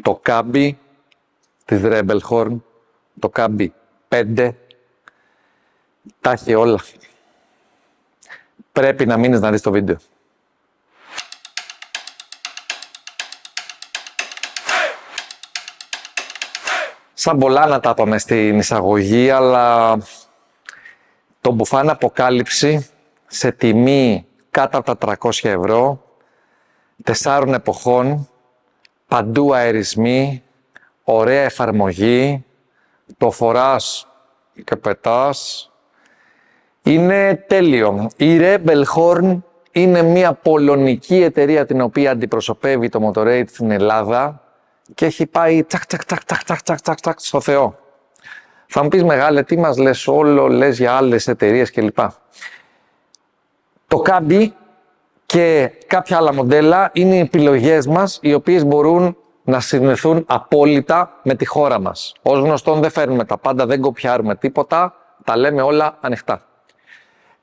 Το κάμπι της Rebelhorn, το κάμπι 5, τα έχει όλα. Πρέπει να μείνεις να δεις το βίντεο. Σαν πολλά να τα είπαμε στην εισαγωγή, αλλά το μπουφάν αποκάλυψη σε τιμή κάτω από τα 300 ευρώ, 4 εποχών, παντού αερισμοί, ωραία εφαρμογή, το φοράς και πετάς. Είναι τέλειο. Η Rebelhorn είναι μια πολωνική εταιρεία την οποία αντιπροσωπεύει το Motorrad στην Ελλάδα και έχει πάει τσακ στο Θεό. Θα μου πεις μεγάλε, τι μας λες όλο, λες για άλλες εταιρείες κλπ. Το κάμπι και κάποια άλλα μοντέλα είναι οι επιλογές μας, οι οποίες μπορούν να συνδεθούν απόλυτα με τη χώρα μας. Ως γνωστόν δεν φέρνουμε τα πάντα, δεν κοπιάρουμε τίποτα, τα λέμε όλα ανοιχτά.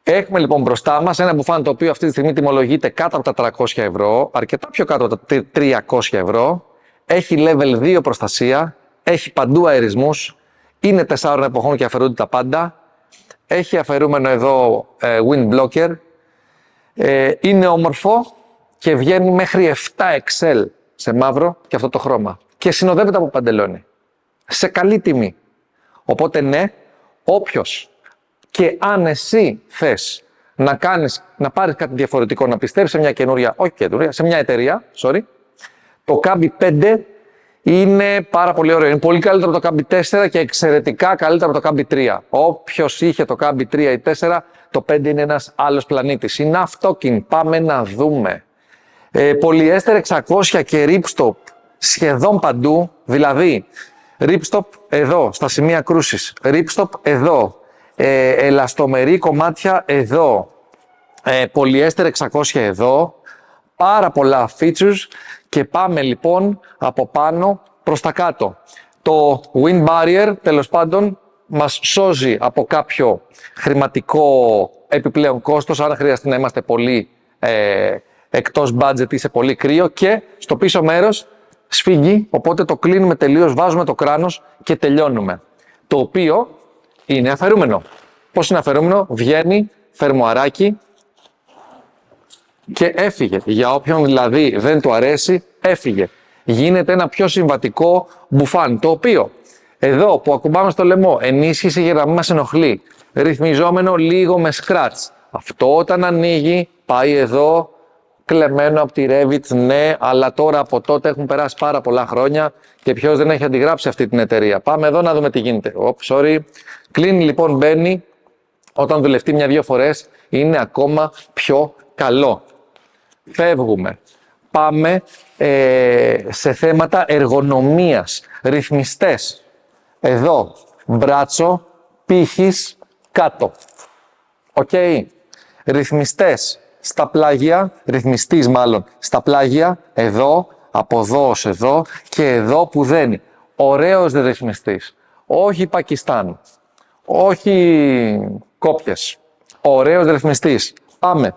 Έχουμε λοιπόν μπροστά μας ένα μπουφάν το οποίο αυτή τη στιγμή τιμολογείται κάτω από τα 300 ευρώ, αρκετά πιο κάτω από τα 300 ευρώ, έχει level 2 προστασία, έχει παντού αερισμούς, είναι 4 εποχών και αφαιρούνται τα πάντα, έχει αφαιρούμενο εδώ wind blocker, είναι όμορφο και βγαίνει μέχρι 7XL σε μαύρο και αυτό το χρώμα. Και συνοδεύεται από παντελόνι. Σε καλή τιμή. Οπότε ναι, όποιος και αν εσύ θες να πάρεις κάτι διαφορετικό, να πιστεύεις σε μια καινούρια, όχι καινούρια, σε μια εταιρεία, το Κάμπι 5 είναι πάρα πολύ ωραίο. Είναι πολύ καλύτερο από το Κάμπι 4 και εξαιρετικά καλύτερο από το Κάμπι 3. Όποιος είχε το Κάμπι 3 ή 4, το 5 είναι ένας άλλος πλανήτης. Είναι αυτόκιν. Πάμε να δούμε. Πολυέστερ 600 και ripstop σχεδόν παντού. Δηλαδή, ripstop εδώ, στα σημεία κρούσης. Ripstop εδώ. Ελαστομερή κομμάτια εδώ. Πολυέστερ 600 εδώ. Πάρα πολλά features και πάμε λοιπόν από πάνω προς τα κάτω. Το wind barrier τέλος πάντων μας σώζει από κάποιο χρηματικό επιπλέον κόστος, αν χρειαστεί να είμαστε πολύ εκτός budget ή σε πολύ κρύο, και στο πίσω μέρος σφίγγει, οπότε το κλείνουμε τελείως, βάζουμε το κράνος και τελειώνουμε. Το οποίο είναι αφαιρούμενο. Πώς είναι αφαιρούμενο? Βγαίνει φερμουαράκι και έφυγε. Για όποιον δηλαδή δεν του αρέσει, έφυγε. Γίνεται ένα πιο συμβατικό μπουφάν, το οποίο εδώ που ακουμπάμε στο λαιμό, ενίσχυση για να μην μας ενοχλεί, ρυθμιζόμενο λίγο με scratch. Αυτό όταν ανοίγει πάει εδώ, κλεμμένο από τη Revit, ναι, αλλά τώρα από τότε έχουν περάσει πάρα πολλά χρόνια και ποιος δεν έχει αντιγράψει αυτή την εταιρεία. Πάμε εδώ να δούμε τι γίνεται. Κλείνει λοιπόν, μπαίνει, όταν δουλευτεί μια-δυο φορές είναι ακόμα πιο καλό. Φεύγουμε. Πάμε σε θέματα εργονομίας, ρυθμιστές. Εδώ, μπράτσο, πύχης, κάτω. Οκ. Ρυθμιστές στα πλάγια, ρυθμιστής μάλλον, στα πλάγια, εδώ, από εδώ ως εδώ και εδώ που δένει. Ωραίος ρυθμιστής. Όχι Πακιστάν. Όχι κόπιες. Ωραίος ρυθμιστής. Πάμε.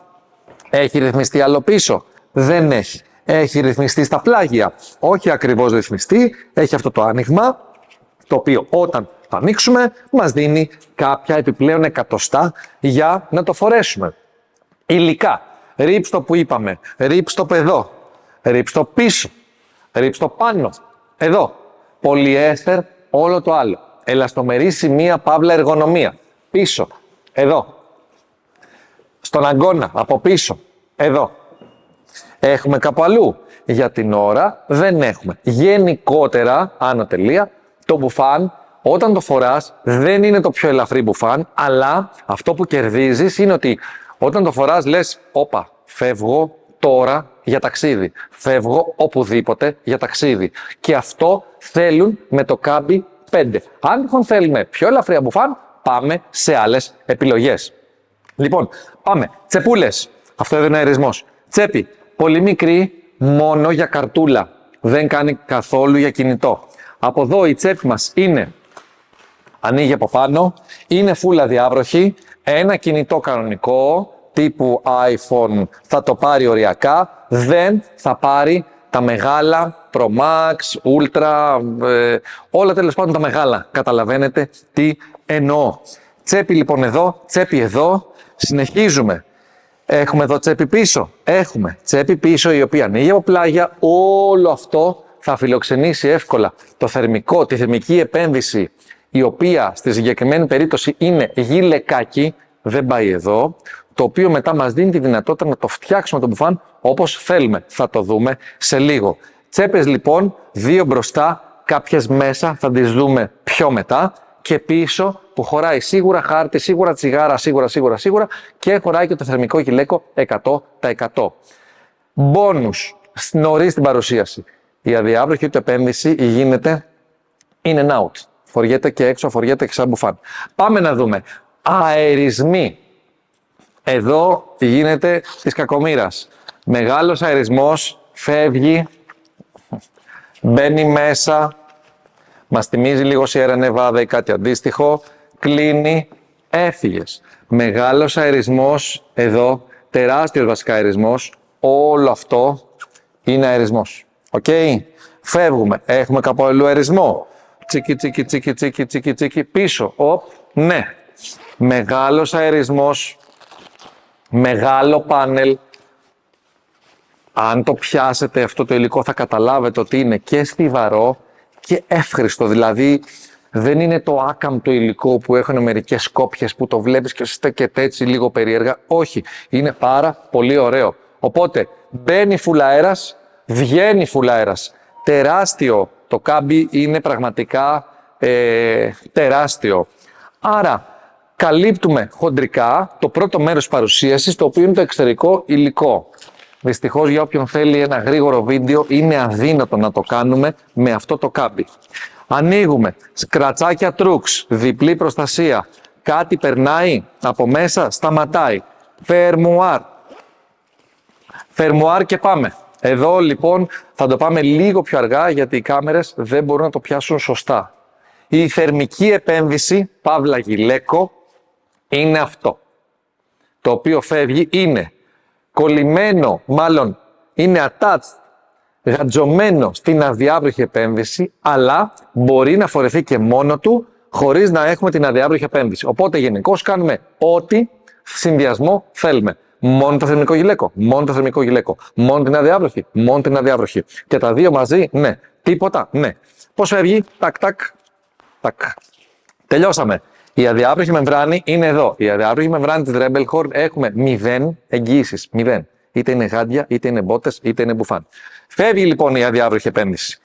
Έχει ρυθμιστεί άλλο πίσω? Δεν έχει. Έχει ρυθμιστεί στα πλάγια? Όχι ακριβώς ρυθμιστεί. Έχει αυτό το άνοιγμα, το οποίο όταν το ανοίξουμε μας δίνει κάποια επιπλέον εκατοστά για να το φορέσουμε. Υλικά. Ripstop που είπαμε. Ripstop εδώ. Ripstop πίσω. Ripstop πάνω. Εδώ. Πολυέστερ όλο το άλλο. Ελαστομερή σημεία παύλα εργονομία. Πίσω. Εδώ. Στον αγκώνα. Από πίσω. Εδώ. Έχουμε κάπου αλλού? Για την ώρα δεν έχουμε. Γενικότερα, άνω τελεία, το μπουφάν όταν το φοράς δεν είναι το πιο ελαφρύ μπουφάν, αλλά αυτό που κερδίζεις είναι ότι όταν το φοράς λες, όπα, φεύγω τώρα για ταξίδι. Φεύγω οπουδήποτε για ταξίδι. Και αυτό θέλουν με το Κάμπι 5. Αν λοιπόν θέλουμε πιο ελαφριά μπουφάν, πάμε σε άλλες επιλογές. Λοιπόν, πάμε. Τσεπούλες. Αυτό εδώ είναι αερισμός. Τσέπη. Πολύ μικρή, μόνο για καρτούλα. Δεν κάνει καθόλου για κινητό. Από εδώ η τσέπη μας είναι, ανοίγει από πάνω, είναι φούλα διάβροχη, ένα κινητό κανονικό, τύπου iPhone θα το πάρει οριακά, δεν θα πάρει τα μεγάλα Pro Max, Ultra, όλα τέλος πάντων τα μεγάλα. Καταλαβαίνετε τι εννοώ. Τσέπη λοιπόν εδώ, τσέπη εδώ, συνεχίζουμε. Έχουμε εδώ τσέπη πίσω, έχουμε τσέπη πίσω η οποία ανοίγει από πλάγια, όλο αυτό θα φιλοξενήσει εύκολα το θερμικό, τη θερμική επένδυση, η οποία στη συγκεκριμένη περίπτωση είναι γυλαικάκι, δεν πάει εδώ, το οποίο μετά μας δίνει τη δυνατότητα να το φτιάξουμε το μπουφάν όπως θέλουμε. Θα το δούμε σε λίγο. Τσέπες λοιπόν, 2 μπροστά, κάποιες μέσα, θα τις δούμε πιο μετά, και πίσω που χωράει σίγουρα χάρτη, σίγουρα τσιγάρα, σίγουρα και χωράει και το θερμικό γυλαίκο 100%. Μπόνους, νωρίς στην παρουσίαση. Η αδιάβροχη του επένδυση γίνεται in and out. Φοριέται και έξω, φοριέται και σαν μπουφάν. Πάμε να δούμε. Αερισμοί. Εδώ γίνεται της κακομοίρας. Μεγάλος αερισμός, φεύγει, μπαίνει μέσα, μας θυμίζει λίγο Sierra Nevada ή κάτι αντίστοιχο, κλείνει, έφυγες. Μεγάλος αερισμός, εδώ, τεράστιος βασικά αερισμός, όλο αυτό είναι αερισμός. Οκ, φεύγουμε, έχουμε κάπου αλλού αερισμό, τσίκι, πίσω, ναι. Μεγάλος αερισμός, μεγάλο πάνελ. Αν το πιάσετε αυτό το υλικό θα καταλάβετε ότι είναι και στιβαρό και εύχριστο. Δηλαδή δεν είναι το άκαμπτο υλικό που έχουν μερικές κόπιες που το βλέπεις και στέκεται έτσι λίγο περίεργα. Όχι, είναι πάρα πολύ ωραίο. Οπότε μπαίνει φουλαέρας, βγαίνει φουλαέρας. Τεράστιο, το κάμπι είναι πραγματικά τεράστιο. Άρα καλύπτουμε χοντρικά το πρώτο μέρος παρουσίασης, το οποίο είναι το εξωτερικό υλικό. Δυστυχώς για όποιον θέλει ένα γρήγορο βίντεο είναι αδύνατο να το κάνουμε με αυτό το κάμπι. Ανοίγουμε, σκρατσάκια τρούξ, διπλή προστασία, κάτι περνάει από μέσα, σταματάει, φερμουάρ και πάμε. Εδώ λοιπόν θα το πάμε λίγο πιο αργά γιατί οι κάμερες δεν μπορούν να το πιάσουν σωστά. Η θερμική επένδυση, παύλα γυλαίκο, είναι αυτό. Το οποίο φεύγει είναι κολλημένο, μάλλον είναι attached, γατζωμένο στην αδιάβροχη επένδυση, αλλά μπορεί να φορεθεί και μόνο του, χωρίς να έχουμε την αδιάβροχη επένδυση. Οπότε γενικώς κάνουμε ό,τι συνδυασμό θέλουμε. Μόνο το θερμικό γυλαίκο, μόνο το θερμικό γυλαίκο, μόνο την αδιάβροχη, μόνο την αδιάβροχη. Και τα δύο μαζί, ναι. Τίποτα, ναι. Πώς φεύγει, τακ. Τελειώσαμε. Η αδιάβροχη μεμβράνη είναι εδώ. Η αδιάβροχη μεμβράνη της Rebelhorn έχουμε 0 εγγύησεις. 0. Είτε είναι γάντια, είτε είναι μπότες, είτε είναι μπουφάν. Φεύγει λοιπόν η αδιάβροχη επένδυση.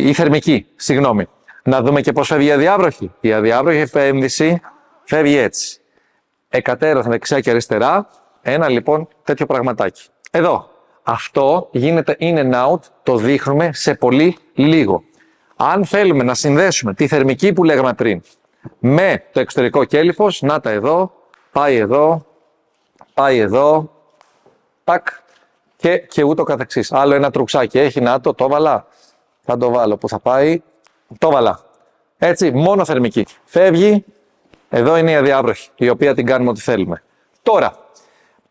Η θερμική, συγγνώμη. Να δούμε και πώς φεύγει η αδιάβροχη. Η αδιάβροχη επένδυση φεύγει έτσι. Εκατέρωθεν δεξιά και αριστερά. Ένα λοιπόν τέτοιο πραγματάκι. Εδώ. Αυτό γίνεται in and out, το δείχνουμε σε πολύ λίγο. Αν θέλουμε να συνδέσουμε τη θερμική που λέγαμε πριν με το εξωτερικό κέλυφος, να τα εδώ, πάει εδώ, τάκ και ούτω καθεξής. Άλλο ένα τρουξάκι έχει, να το βάλα, θα το βάλω, που θα πάει, το βάλα. Έτσι, μόνο θερμική. Φεύγει, εδώ είναι η αδιάβροχη, η οποία την κάνουμε ό,τι θέλουμε. Τώρα,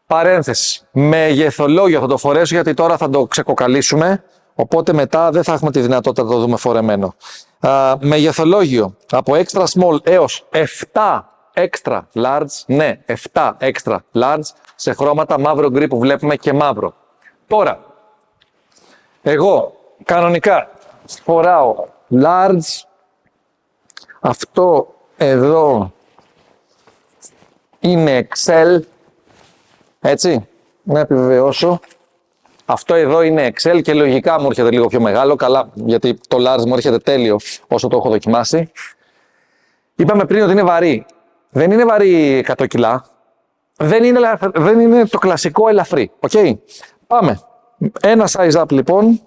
παρένθεση, μεγεθολόγιο θα το φορέσω γιατί τώρα θα το ξεκοκαλίσουμε, οπότε μετά δεν θα έχουμε τη δυνατότητα να το δούμε φορεμένο. Μεγεθολόγιο από extra small έως 7 extra large, ναι, 7 extra large, σε χρώματα μαύρο γκρι που βλέπουμε και μαύρο. Τώρα, εγώ κανονικά φοράω large, αυτό εδώ είναι XL, έτσι, να επιβεβαιώσω. Αυτό εδώ είναι XL και λογικά μου έρχεται λίγο πιο μεγάλο, καλά, γιατί το large μου έρχεται τέλειο όσο το έχω δοκιμάσει. Είπαμε πριν ότι είναι βαρύ. Δεν είναι βαρύ 100 κιλά. Δεν είναι το κλασικό ελαφρύ. Okay. Πάμε. Ένα size up λοιπόν.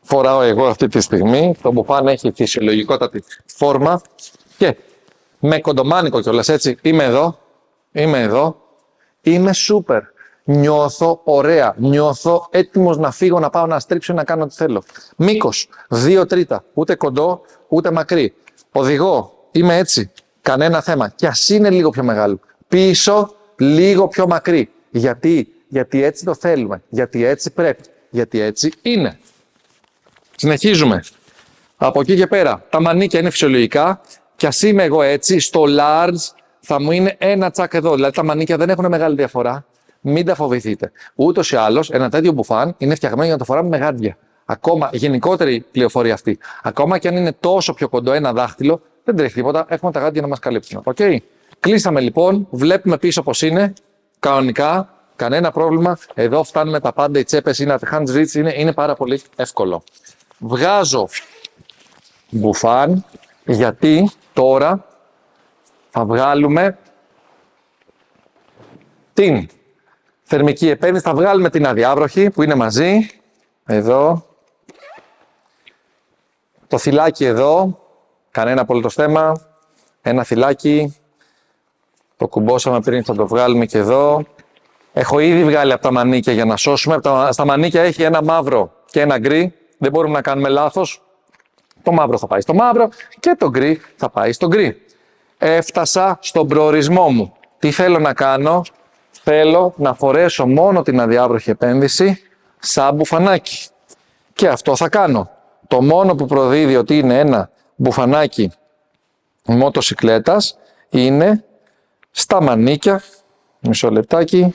Φοράω εγώ αυτή τη στιγμή. Το μπουφάν έχει φυσιολογικότατη φόρμα. Και με κοντομάνικο κιόλας έτσι. Είμαι εδώ. Είμαι super. Νιώθω ωραία. Νιώθω έτοιμος να φύγω, να πάω να στρίψω ή να κάνω ό,τι θέλω. Μήκος 2/3. Ούτε κοντό, ούτε μακρύ. Οδηγώ. Είμαι έτσι. Κανένα θέμα. Κι ας είναι λίγο πιο μεγάλο. Πίσω, λίγο πιο μακρύ. Γιατί έτσι το θέλουμε. Γιατί έτσι πρέπει. Γιατί έτσι είναι. Συνεχίζουμε. Από εκεί και πέρα, τα μανίκια είναι φυσιολογικά και ας είμαι εγώ έτσι, στο large θα μου είναι ένα τσακ εδώ. Δηλαδή τα μανίκια δεν έχουν μεγάλη διαφορά. Μην τα φοβηθείτε. Ούτως ή άλλως, ένα τέτοιο μπουφάν είναι φτιαγμένο για να το φοράμε με γάντια. Ακόμα, γενικότερη πληροφορία αυτή. Ακόμα και αν είναι τόσο πιο κοντό ένα δάχτυλο, δεν τρέχει τίποτα. Έχουμε τα γάντια να μας καλύψουν. Okay. Κλείσαμε λοιπόν, βλέπουμε πίσω πως είναι. Κανονικά, κανένα πρόβλημα. Εδώ φτάνουμε τα πάντα. Οι τσέπες είναι, τα hands reach είναι πάρα πολύ εύκολο. Βγάζω μπουφάν γιατί τώρα θα βγάλουμε την θερμική επένδυση, θα βγάλουμε την αδιάβροχη που είναι μαζί, εδώ, το θυλάκι εδώ, κανένα απολύτως θέμα, ένα θυλάκι, το κουμπώσαμε πριν, θα το βγάλουμε και εδώ. Έχω ήδη βγάλει από τα μανίκια για να σώσουμε, στα μανίκια έχει ένα μαύρο και ένα γκρι, δεν μπορούμε να κάνουμε λάθος. Το μαύρο θα πάει στο μαύρο και το γκρι θα πάει στο γκρι. Έφτασα στον προορισμό μου. Τι θέλω να κάνω? Θέλω να φορέσω μόνο την αδιάβροχη επένδυση σαν μπουφανάκι. Και αυτό θα κάνω. Το μόνο που προδίδει ότι είναι ένα μπουφανάκι μοτοσικλέτας είναι στα μανίκια. Μισό λεπτάκι.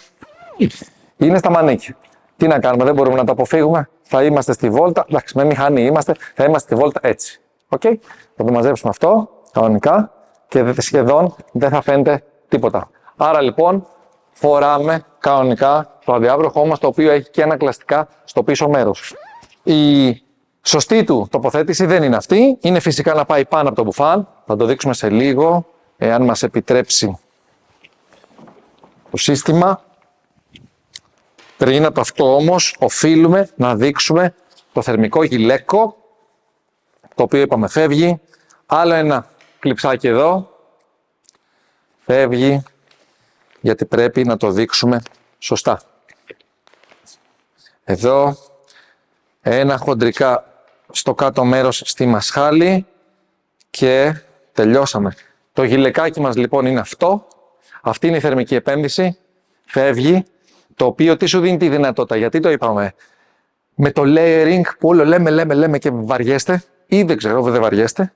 Είναι στα μανίκια. Τι να κάνουμε, δεν μπορούμε να το αποφύγουμε. Θα είμαστε στη βόλτα, εντάξει, με μηχανή είμαστε, θα είμαστε στη βόλτα έτσι. Okay? Θα το μαζέψουμε αυτό, κανονικά, και σχεδόν δεν θα φαίνεται τίποτα. Άρα λοιπόν, φοράμε κανονικά το αδιάβροχο όμως, το οποίο έχει και ανακλαστικά στο πίσω μέρος. Η σωστή του τοποθέτηση δεν είναι αυτή, είναι φυσικά να πάει πάνω από το μπουφάν. Θα το δείξουμε σε λίγο, εάν μας επιτρέψει το σύστημα. Πριν από αυτό όμως, οφείλουμε να δείξουμε το θερμικό γυλαίκο, το οποίο είπαμε φεύγει. Άλλο ένα κλειψάκι εδώ. Φεύγει, γιατί πρέπει να το δείξουμε σωστά. Εδώ, ένα χοντρικά στο κάτω μέρος στη μασχάλη και τελειώσαμε. Το γυλαικάκι μας λοιπόν είναι αυτό. Αυτή είναι η θερμική επένδυση. Φεύγει. Το οποίο τι σου δίνει τη δυνατότητα, γιατί το είπαμε. Με το layering που όλο λέμε και βαριέστε, ή δεν ξέρω, δεν βαριέστε,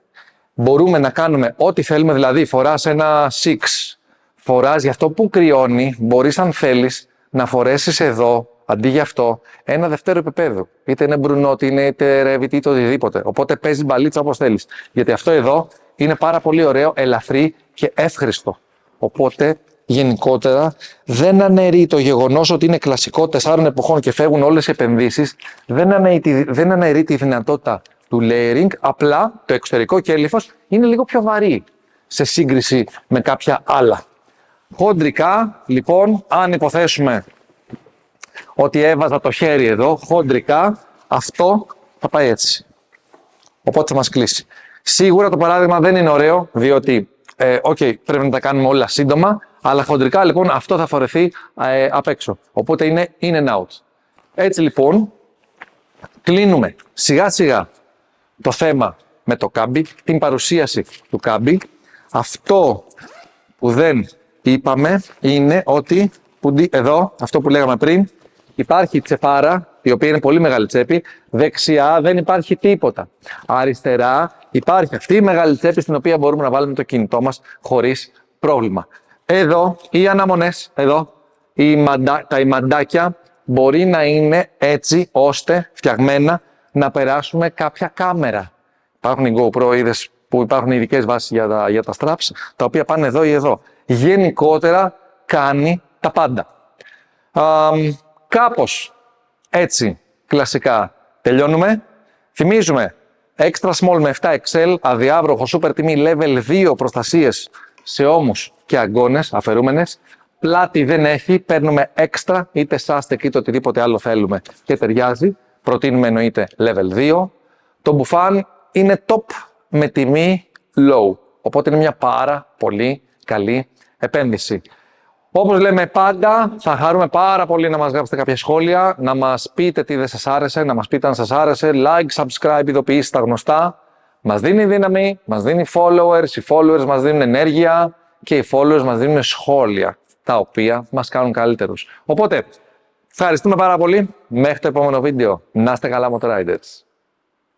μπορούμε να κάνουμε ό,τι θέλουμε, δηλαδή φοράς ένα 6, φοράς για αυτό που κρυώνει, μπορείς αν θέλεις να φορέσεις εδώ, αντί για αυτό, ένα δευτέρο επίπεδο. Είτε είναι μπρουνότι, είτε ρεύιτι, είτε οτιδήποτε. Οπότε παίζεις μπαλίτσα όπως θέλεις. Γιατί αυτό εδώ είναι πάρα πολύ ωραίο, ελαφρύ και εύχριστο. Οπότε γενικότερα δεν αναιρεί το γεγονός ότι είναι κλασικό 4 εποχών και φεύγουν όλες οι επενδύσεις, δεν αναιρεί τη δυνατότητα του layering, απλά το εξωτερικό κέλυφος είναι λίγο πιο βαρύ σε σύγκριση με κάποια άλλα. Χοντρικά, λοιπόν, αν υποθέσουμε ότι έβαζα το χέρι εδώ, χοντρικά, αυτό θα πάει έτσι. Οπότε θα μας κλείσει. Σίγουρα το παράδειγμα δεν είναι ωραίο, διότι πρέπει να τα κάνουμε όλα σύντομα, αλλά χοντρικά λοιπόν αυτό θα φορεθεί απ' έξω. Οπότε είναι in and out. Έτσι λοιπόν, κλείνουμε σιγά σιγά το θέμα με το κάμπι, την παρουσίαση του κάμπι. Αυτό που δεν είπαμε είναι ότι εδώ, αυτό που λέγαμε πριν, υπάρχει τσεπάρα, η οποία είναι πολύ μεγάλη τσέπη. Δεξιά δεν υπάρχει τίποτα. Αριστερά υπάρχει αυτή η μεγάλη τσέπη, στην οποία μπορούμε να βάλουμε το κινητό μας χωρίς πρόβλημα. Εδώ οι αναμονές, εδώ τα ημαντάκια μπορεί να είναι έτσι ώστε φτιαγμένα να περάσουμε κάποια κάμερα. Υπάρχουν οι GoPro, είδες, που υπάρχουν ειδικές βάσεις για τα straps, τα οποία πάνε εδώ ή εδώ. Γενικότερα κάνει τα πάντα. Κάπως έτσι κλασικά τελειώνουμε. Θυμίζουμε extra small με 7XL, αδιάβροχο, super τιμή, level 2 προστασίες σε ώμους και αγκώνες αφαιρούμενες. Πλάτη δεν έχει, παίρνουμε extra, είτε σάστεκ είτε οτιδήποτε άλλο θέλουμε και ταιριάζει. Προτείνουμε εννοείται level 2. Το μπουφάν είναι top με τιμή low, οπότε είναι μια πάρα πολύ καλή επένδυση. Όπως λέμε πάντα, θα χαρούμε πάρα πολύ να μας γράψετε κάποια σχόλια, να μας πείτε τι δεν σας άρεσε, να μας πείτε αν σας άρεσε, like, subscribe, ειδοποιήσεις στα γνωστά. Μας δίνει δύναμη, μας δίνει followers, οι followers μας δίνουν ενέργεια και οι followers μας δίνουν σχόλια, τα οποία μας κάνουν καλύτερους. Οπότε, ευχαριστούμε πάρα πολύ. Μέχρι το επόμενο βίντεο. Να είστε καλά, Motoriders.